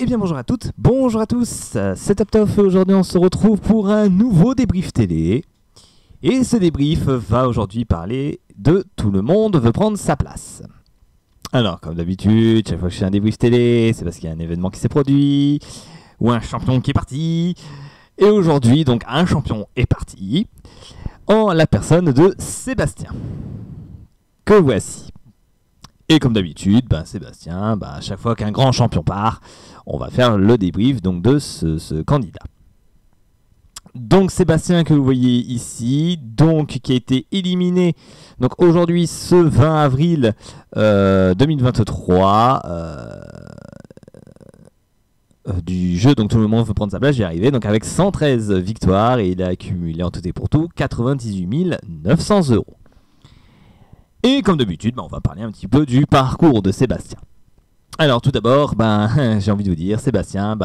Eh bien bonjour à toutes, bonjour à tous, c'est TopTof et aujourd'hui on se retrouve pour un nouveau débrief télé. Et ce débrief va aujourd'hui parler de Tout le monde veut prendre sa place. Alors comme d'habitude, chaque fois que je fais un débrief télé, c'est parce qu'il y a un événement qui s'est produit, ou un champion qui est parti. Et aujourd'hui donc un champion est parti, en la personne de Sébastien, que voici. Et comme d'habitude, Sébastien, à chaque fois qu'un grand champion part, on va faire le débrief donc, de ce candidat. Donc Sébastien que vous voyez ici, donc, qui a été éliminé donc, aujourd'hui ce 20 avril 2023 du jeu, donc tout le monde veut prendre sa place, j'y arrivé, donc avec 113 victoires et il a accumulé en tout et pour tout 98 900 €. Et comme d'habitude, on va parler un petit peu du parcours de Sébastien. Alors tout d'abord, j'ai envie de vous dire, Sébastien,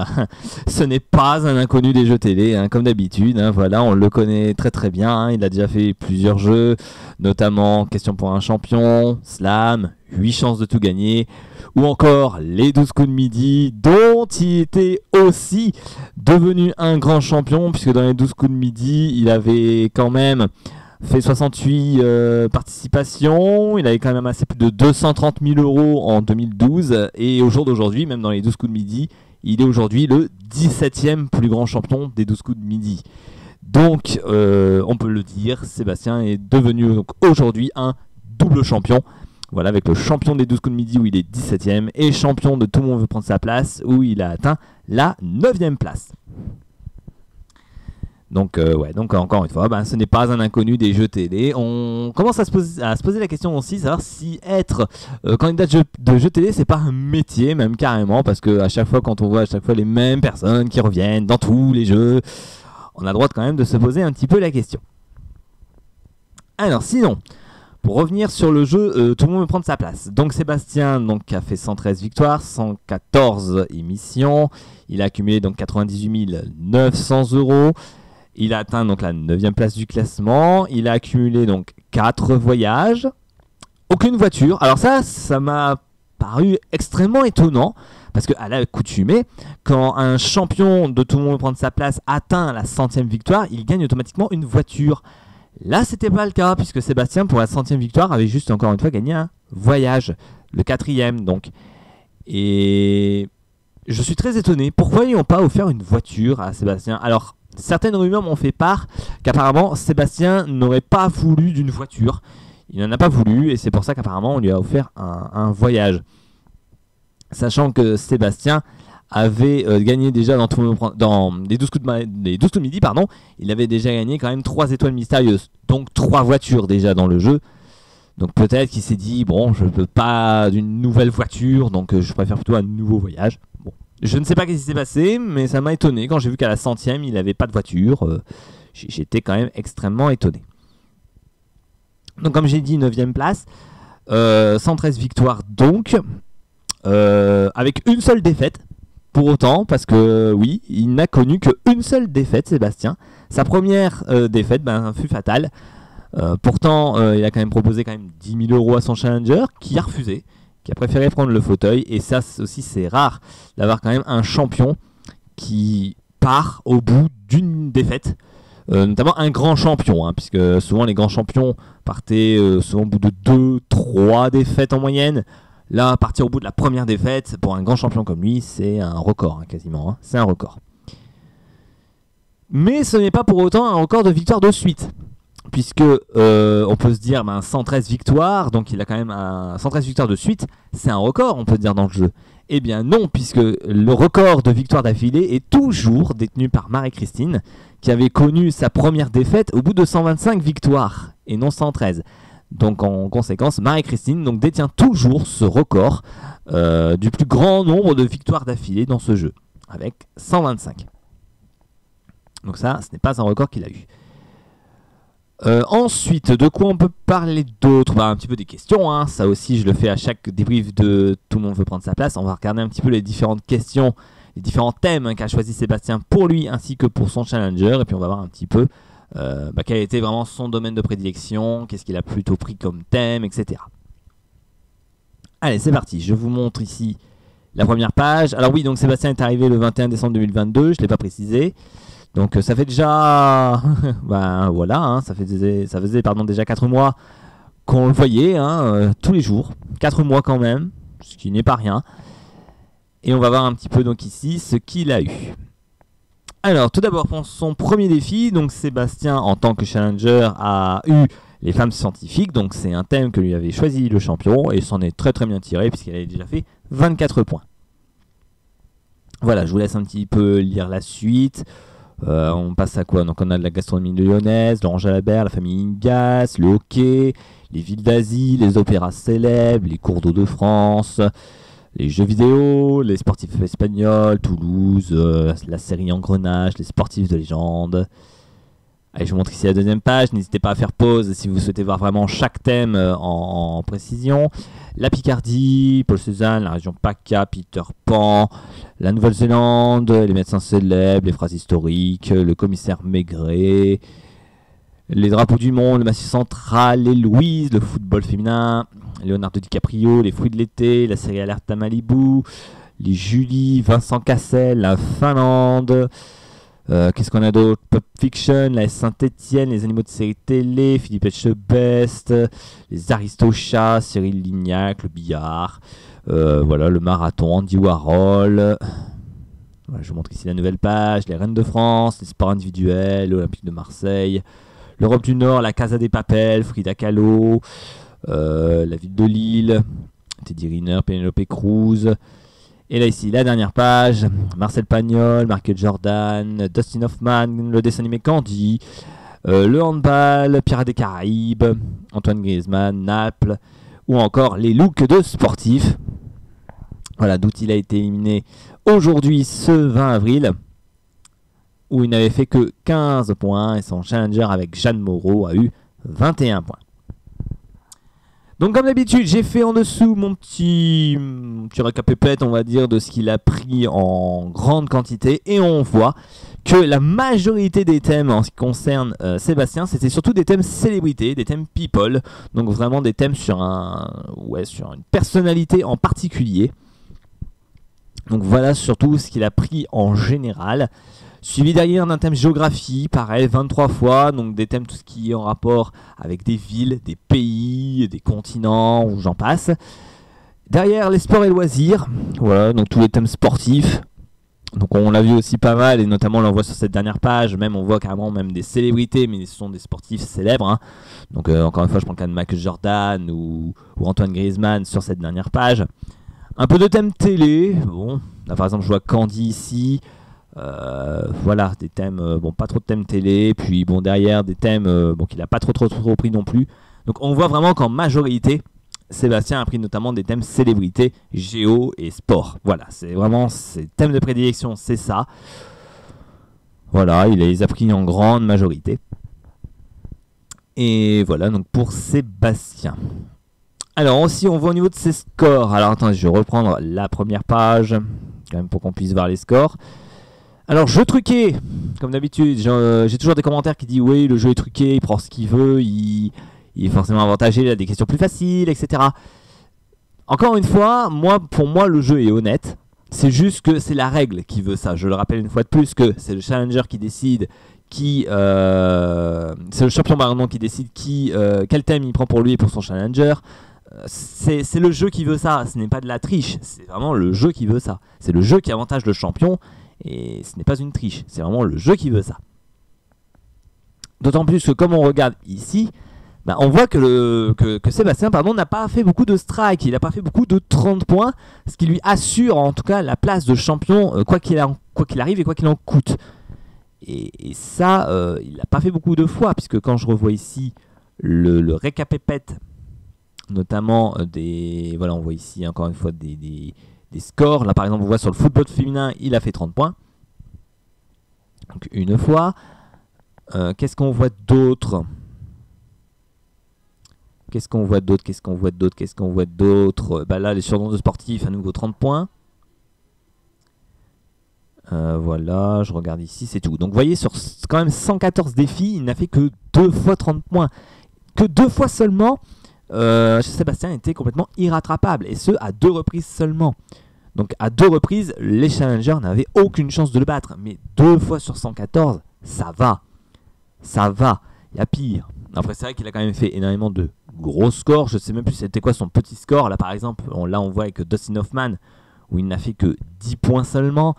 ce n'est pas un inconnu des jeux télé, comme d'habitude. Voilà, on le connaît très très bien. Il a déjà fait plusieurs jeux, notamment Question pour un champion, Slam, 8 chances de tout gagner, ou encore les 12 coups de midi, dont il était aussi devenu un grand champion, puisque dans les 12 coups de midi, il avait quand même fait 68 participations, il avait quand même amassé plus de 230 000 € en 2012, et au jour d'aujourd'hui, même dans les 12 coups de midi, il est aujourd'hui le 17e plus grand champion des 12 coups de midi. Donc, on peut le dire, Sébastien est devenu donc, aujourd'hui un double champion. Voilà, avec le champion des 12 coups de midi où il est 17e, et champion de Tout le monde veut prendre sa place où il a atteint la 9e place. Donc, donc encore une fois, ce n'est pas un inconnu des jeux télé. On commence à se poser la question aussi, savoir si être candidat de jeux télé, c'est pas un métier, même carrément, parce que à chaque fois, quand on voit à chaque fois les mêmes personnes qui reviennent dans tous les jeux, on a le droit quand même de se poser un petit peu la question. Alors, sinon, pour revenir sur le jeu, tout le monde veut prendre sa place. Donc, Sébastien a fait 113 victoires, 114 émissions, il a accumulé donc 98 900 €. Il a atteint donc la 9e place du classement. Il a accumulé donc 4 voyages. Aucune voiture. Alors ça m'a paru extrêmement étonnant. Parce qu'à l'accoutumée, quand un champion de Tout le monde veut prendre sa place atteint la 100e victoire, il gagne automatiquement une voiture. Là, c'était pas le cas, puisque Sébastien, pour la 100e victoire, avait juste encore une fois gagné un voyage. Le 4e donc. Et je suis très étonné. Pourquoi ils n'ont pas offert une voiture à Sébastien? Alors, certaines rumeurs m'ont fait part qu'apparemment Sébastien n'aurait pas voulu d'une voiture. Il n'en a pas voulu et c'est pour ça qu'apparemment on lui a offert un voyage. Sachant que Sébastien avait gagné déjà dans les 12 coups de midi, il avait déjà gagné quand même 3 étoiles mystérieuses. Donc 3 voitures déjà dans le jeu. Donc peut-être qu'il s'est dit, bon, je ne veux pas d'une nouvelle voiture, donc je préfère plutôt un nouveau voyage. Bon. Je ne sais pas ce qui s'est passé, mais ça m'a étonné quand j'ai vu qu'à la 100e, il n'avait pas de voiture. J'étais quand même extrêmement étonné. Donc comme j'ai dit, 9e place, 113 victoires donc, avec une seule défaite, pour autant, parce que oui, il n'a connu qu'une seule défaite, Sébastien. Sa première défaite fut fatale. Pourtant, il a quand même proposé 10 000 € à son challenger, qui a refusé, qui a préféré prendre le fauteuil. Et ça aussi, c'est rare d'avoir quand même un champion qui part au bout d'une défaite. Notamment un grand champion, puisque souvent les grands champions partaient souvent au bout de 2-3 défaites en moyenne. Là, partir au bout de la première défaite, pour un grand champion comme lui, c'est un record, quasiment. C'est un record. Mais ce n'est pas pour autant un record de victoire de suite. Puisque on peut se dire 113 victoires, donc il a quand même 113 victoires de suite, c'est un record, on peut dire, dans le jeu. Eh bien non, puisque le record de victoires d'affilée est toujours détenu par Marie-Christine, qui avait connu sa première défaite au bout de 125 victoires, et non 113. Donc en conséquence, Marie-Christine détient toujours ce record du plus grand nombre de victoires d'affilée dans ce jeu, avec 125. Donc ça, ce n'est pas un record qu'il a eu. Ensuite, de quoi on peut parler d'autre? Un petit peu des questions, ça aussi je le fais à chaque débrief de Tout le monde veut prendre sa place. On va regarder un petit peu les différentes questions, les différents thèmes qu'a choisi Sébastien pour lui ainsi que pour son challenger. Et puis on va voir un petit peu quel a été vraiment son domaine de prédilection, qu'est-ce qu'il a plutôt pris comme thème, etc. Allez, c'est parti, je vous montre ici la première page. Alors oui, donc Sébastien est arrivé le 21 décembre 2022, je ne l'ai pas précisé. Donc ça fait déjà, ben voilà, hein, ça faisait déjà 4 mois qu'on le voyait tous les jours. 4 mois quand même, ce qui n'est pas rien. Et on va voir un petit peu donc ici ce qu'il a eu. Alors tout d'abord pour son premier défi, donc Sébastien en tant que challenger a eu les femmes scientifiques. Donc c'est un thème que lui avait choisi le champion et s'en est très très bien tiré puisqu'il avait déjà fait 24 points. Voilà, je vous laisse un petit peu lire la suite. On passe à quoi? Donc on a de la gastronomie lyonnaise, l'Orange Jalabert, la famille Ingas, le hockey, les villes d'Asie, les opéras célèbres, les cours d'eau de France, les jeux vidéo, les sportifs espagnols, Toulouse, la série Engrenage, les sportifs de légende. Allez, je vous montre ici la deuxième page. N'hésitez pas à faire pause si vous souhaitez voir vraiment chaque thème en précision. La Picardie, Paul Cézanne, la région PACA, Peter Pan, la Nouvelle-Zélande, les médecins célèbres, les phrases historiques, le commissaire Maigret, les drapeaux du monde, le Massif central, les Louise, le football féminin, Leonardo DiCaprio, les fruits de l'été, la série Alerte à Malibu, les Julie, Vincent Cassel, la Finlande. Qu'est-ce qu'on a d'autre? Pop Fiction, la Saint-Etienne, les animaux de série télé, Philippe Etchebest, les Aristochats, Cyril Lignac, le billard, voilà, le marathon, Andy Warhol. Voilà, je vous montre ici la nouvelle page, les Reines de France, les sports individuels, l'Olympique de Marseille, l'Europe du Nord, la Casa des Papel, Frida Kahlo, la ville de Lille, Teddy Riner, Penelope Cruz. Et là ici, la dernière page, Marcel Pagnol, Michael Jordan, Dustin Hoffman, le dessin animé Candy, le handball, Pirates des Caraïbes, Antoine Griezmann, Naples, ou encore les looks de sportifs. Voilà, d'où il a été éliminé aujourd'hui ce 20 avril, où il n'avait fait que 15 points, et son challenger avec Jeanne Moreau a eu 21 points. Donc comme d'habitude, j'ai fait en dessous mon petit récapépète, on va dire, de ce qu'il a pris en grande quantité. Et on voit que la majorité des thèmes en ce qui concerne Sébastien, c'était surtout des thèmes célébrités, des thèmes people. Donc vraiment des thèmes sur une personnalité en particulier. Donc voilà surtout ce qu'il a pris en général. Suivi derrière d'un thème géographie, pareil, 23 fois, donc des thèmes tout ce qui est en rapport avec des villes, des pays, des continents, ou j'en passe. Derrière les sports et loisirs, voilà, donc tous les thèmes sportifs. Donc on l'a vu aussi pas mal, et notamment on l'en voit sur cette dernière page, même on voit carrément même des célébrités, mais ce sont des sportifs célèbres. Donc encore une fois, je prends le cas de Michael Jordan ou Antoine Griezmann sur cette dernière page. Un peu de thèmes télé, bon, là par exemple je vois Candy ici. Voilà, des thèmes, pas trop de thèmes télé, puis bon derrière des thèmes qu'il n'a pas trop pris non plus. Donc on voit vraiment qu'en majorité, Sébastien a pris notamment des thèmes célébrités, géo et sport. Voilà, c'est vraiment ses thèmes de prédilection, c'est ça. Voilà, il les a pris en grande majorité. Et voilà, donc pour Sébastien. Alors aussi, on voit au niveau de ses scores. Alors attendez, je vais reprendre la première page, quand même pour qu'on puisse voir les scores. Alors, jeu truqué, comme d'habitude, j'ai toujours des commentaires qui disent oui, le jeu est truqué, il prend ce qu'il veut, il est forcément avantagé, il a des questions plus faciles, etc. Encore une fois, pour moi, le jeu est honnête. C'est juste que c'est la règle qui veut ça. Je le rappelle une fois de plus que c'est le challenger qui décide c'est le champion pardon, qui décide quel thème il prend pour lui et pour son challenger. C'est le jeu qui veut ça, ce n'est pas de la triche, c'est vraiment le jeu qui veut ça. C'est le jeu qui avantage le champion. Et ce n'est pas une triche, c'est vraiment le jeu qui veut ça. D'autant plus que comme on regarde ici, on voit que Sébastien n'a pas fait beaucoup de strikes, il n'a pas fait beaucoup de 30 points, ce qui lui assure en tout cas la place de champion quoi qu'il arrive et quoi qu'il en coûte. Et ça, il n'a pas fait beaucoup de fois, puisque quand je revois ici le récapépète, notamment on voit ici encore une fois des scores. Là par exemple on voit sur le football féminin il a fait 30 points. Donc une fois. Qu'est-ce qu'on voit d'autre? Là les surnoms de sportifs à nouveau 30 points. Voilà, je regarde ici, c'est tout. Donc vous voyez sur quand même 114 défis, il n'a fait que 2 fois 30 points. Que 2 fois seulement. Sébastien était complètement irrattrapable, et ce à 2 reprises seulement. Donc à 2 reprises, les challengers n'avaient aucune chance de le battre. Mais 2 fois sur 114, ça va. Ça va. Il y a pire. Après, c'est vrai qu'il a quand même fait énormément de gros scores. Je sais même plus c'était quoi son petit score. Là, par exemple, là, on voit avec Dustin Hoffman, où il n'a fait que 10 points seulement.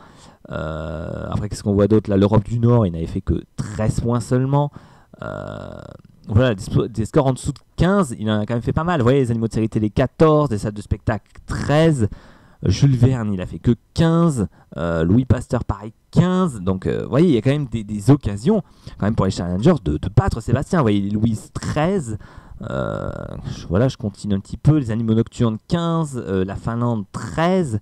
Après, qu'est-ce qu'on voit d'autre? Là, l'Europe du Nord, il n'avait fait que 13 points seulement. Voilà, des scores en dessous de 15, il en a quand même fait pas mal. Vous voyez, les animaux de série télé 14, des salles de spectacle 13. Jules Verne, il a fait que 15. Louis Pasteur, pareil, 15. Donc, vous voyez, il y a quand même des occasions, quand même pour les challengers, de battre Sébastien. Vous voyez, Louise 13. Voilà, je continue un petit peu. Les animaux nocturnes 15. La Finlande 13.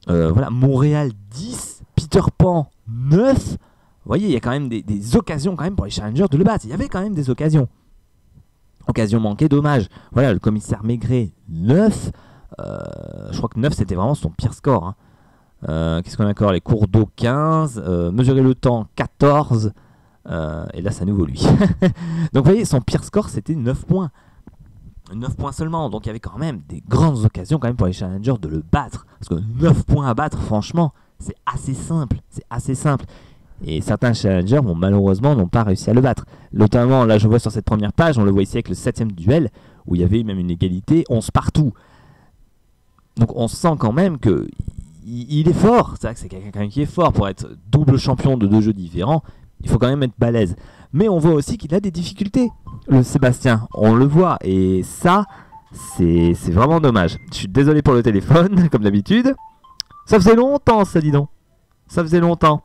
Voilà, Montréal 10. Peter Pan 9. Vous voyez, il y a quand même des occasions quand même pour les challengers de le battre. Il y avait quand même des occasions. Occasion manquée, dommage. Voilà, le commissaire Maigret 9. Je crois que 9 c'était vraiment son pire score. Qu'est-ce qu'on a encore? Les cours d'eau 15. Mesurer le temps 14. Et là c'est à nouveau lui. Donc vous voyez, son pire score c'était 9 points. 9 points seulement. Donc il y avait quand même des grandes occasions quand même pour les challengers de le battre. Parce que 9 points à battre, franchement, c'est assez simple. C'est assez simple. Et certains challengers, malheureusement, n'ont pas réussi à le battre. Notamment, là je vois sur cette première page, on le voit ici avec le 7ème duel, où il y avait même une égalité 11 partout. Donc on sent quand même que il est fort. C'est vrai que c'est quelqu'un qui est fort pour être double champion de 2 jeux différents. Il faut quand même être balèze. Mais on voit aussi qu'il a des difficultés. Le Sébastien, on le voit. Et ça, c'est vraiment dommage. Je suis désolé pour le téléphone, comme d'habitude. Ça faisait longtemps, ça, dis donc. Ça faisait longtemps.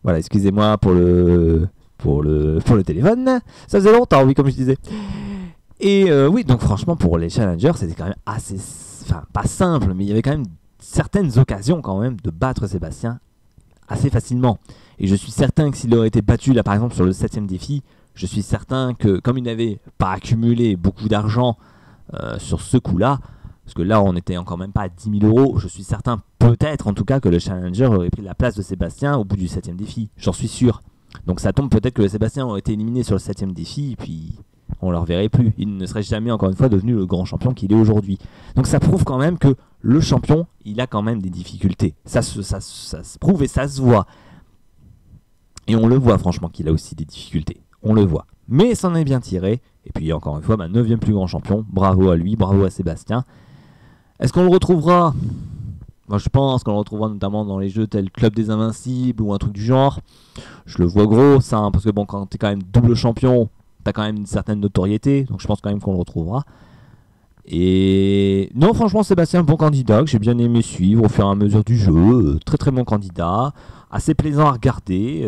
Voilà, excusez-moi pour le téléphone. Ça faisait longtemps, oui, comme je disais. Et oui, donc franchement, pour les challengers, c'était quand même assez... Enfin, pas simple, mais il y avait quand même certaines occasions quand même de battre Sébastien assez facilement. Et je suis certain que s'il aurait été battu, là, par exemple, sur le 7ème défi, je suis certain que, comme il n'avait pas accumulé beaucoup d'argent sur ce coup-là, parce que là, on n'était encore même pas à 10 000 €, je suis certain, peut-être en tout cas, que le challenger aurait pris la place de Sébastien au bout du 7ème défi. J'en suis sûr. Donc ça tombe peut-être que le Sébastien aurait été éliminé sur le 7ème défi, et puis on ne le reverrait plus. Il ne serait jamais, encore une fois, devenu le grand champion qu'il est aujourd'hui. Donc ça prouve quand même que le champion, il a quand même des difficultés. Ça se prouve et ça se voit. Et on le voit, franchement, qu'il a aussi des difficultés. On le voit. Mais s'en est bien tiré. Et puis, encore une fois, 9ème plus grand champion. Bravo à lui, bravo à Sébastien. Est-ce qu'on le retrouvera? Moi, je pense qu'on le retrouvera notamment dans les jeux tels Club des Invincibles ou un truc du genre. Je le vois gros, ça, parce que bon, quand tu es quand même double champion, tu as quand même une certaine notoriété. Donc, je pense quand même qu'on le retrouvera. Et non, franchement, Sébastien, bon candidat, que j'ai bien aimé suivre au fur et à mesure du jeu. Très très bon candidat, assez plaisant à regarder.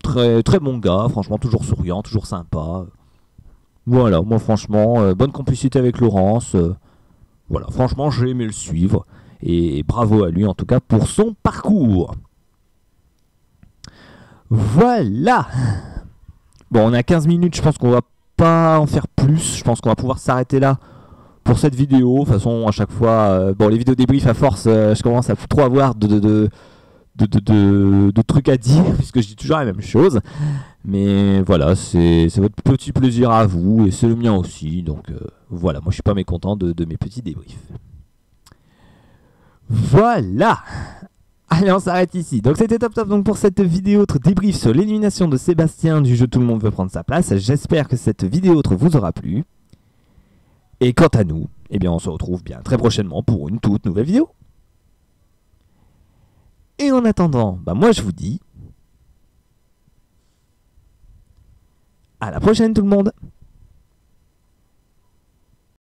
Très très bon gars, franchement, toujours souriant, toujours sympa. Voilà, moi franchement, bonne complicité avec Laurence. Voilà, franchement, j'ai aimé le suivre. Et bravo à lui en tout cas pour son parcours. Voilà. Bon, on a 15 minutes, je pense qu'on va pas en faire plus. Je pense qu'on va pouvoir s'arrêter là pour cette vidéo. De toute façon, à chaque fois, bon, les vidéos débrief à force, je commence à plus trop avoir de trucs à dire, puisque je dis toujours la même chose. Mais voilà, c'est votre petit plaisir à vous, et c'est le mien aussi. Donc voilà, moi je suis pas mécontent de mes petits débriefs. Voilà. Allez, on s'arrête ici. Donc c'était top donc pour cette vidéo débrief sur l'élimination de Sébastien du jeu Tout le monde veut prendre sa place. J'espère que cette vidéo vous aura plu. Et quant à nous, eh bien on se retrouve bien très prochainement pour une toute nouvelle vidéo. Et en attendant, moi je vous dis à la prochaine tout le monde.